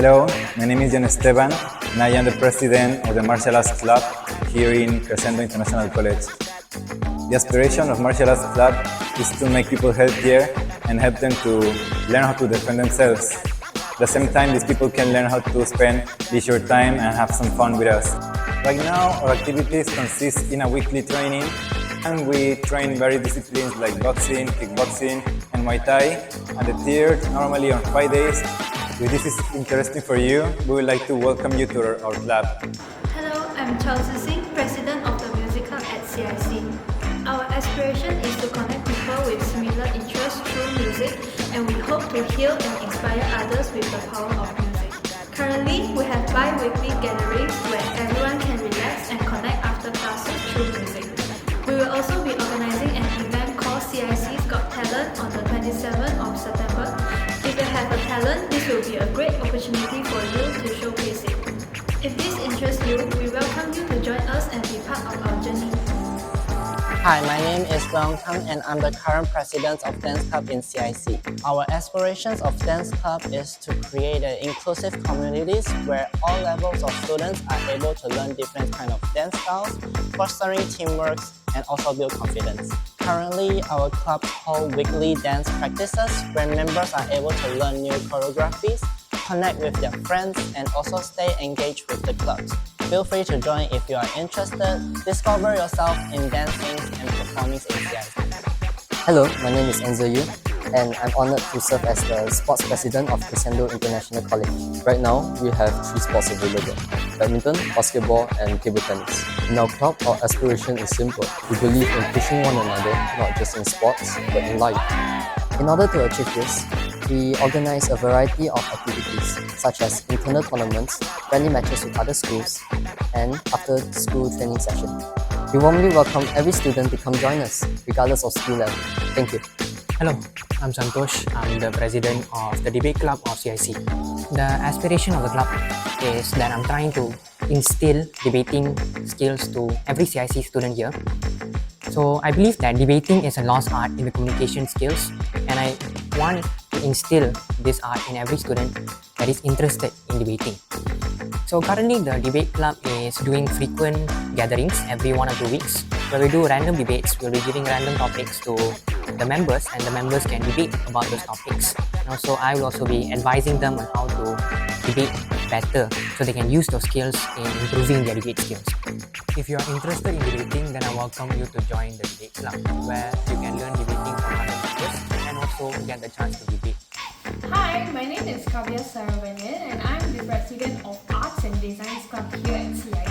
Hello, my name is Jan Esteban, and I am the president of the Martial Arts Club here in CrescendoInternationalCollege. The aspiration of Martial Arts Club is to make people healthier and help them to learn how to defend themselves. At the same time, these people can learn how to spend leisure time and have some fun with us. Right now, our activities consist in a weekly training, and we train various disciplines like boxing, kickboxing, and Muay Thai. And the third, normally on Fridays. If this is interesting for you, we would like to welcome you to our club. Hello, I'm吉星, President of the Music Club at CIC. Our aspiration is to connect people with similar interests through music, and we hope to heal and inspire others with the power of music. Currently, we have bi-weekly gatherings where everyone can relax and connect after classes through music. We will also be organizing an event called CIC's Got Talent on the 27th of September. If you have a talent, this will be a great opportunity for you to showcase it. If this interests you, we welcome you to join us and be part of our journey. Hi, my name is Wang Tang and I'm the current president of Dance Club in CIC. Our aspirations of Dance Club is to create an inclusive communities where all levels of students are able to learn different kind of dance styles, fostering teamwork and also build confidence. Currently, our club hold weekly dance practices where members are able to learn new choreographies, connect with their friends, and also stay engaged with the clubs. Feel free to join if you are interested. Discover yourself in dancing and performing in CIC. Hello, my name is Enzo Yu, and I'm honored to serve as the sports president of CrescendoInternationalCollege. Right now, we have 3 sports available: badminton, basketball, and table tennis. In our club, our aspiration is simple. We believe in pushing one another, not just in sports, but in life. In order to achieve this, we organize a variety of activities such as internal tournaments, friendly matches with other schools, and after-school training sessions. We warmly welcome every student to come join us, regardless of school level. Thank you. Hello, I'm Santosh. I'm the president of the debate club of CIC. The aspiration of the club is that I'm trying to instill debating skills to every CIC student here. So I believe that debating is a lost art in the communication skills, and I want to instill this art in every student that is interested in debating. So currently the debate club is doing frequent gatherings every 1 or 2 weeks where we do random debates. We'll be giving random topics to the members and the members can debate about those topics. And also I will also be advising them on how to debate better so they can use those skills in improving their debate skills. If you are interested in debating, then I welcome you to join the debate club where you can learn debating from other members and also get the chance to debate. Hi, my name is Kavya Saravanan and I'm the president of Arts and Designs Club here at CIC.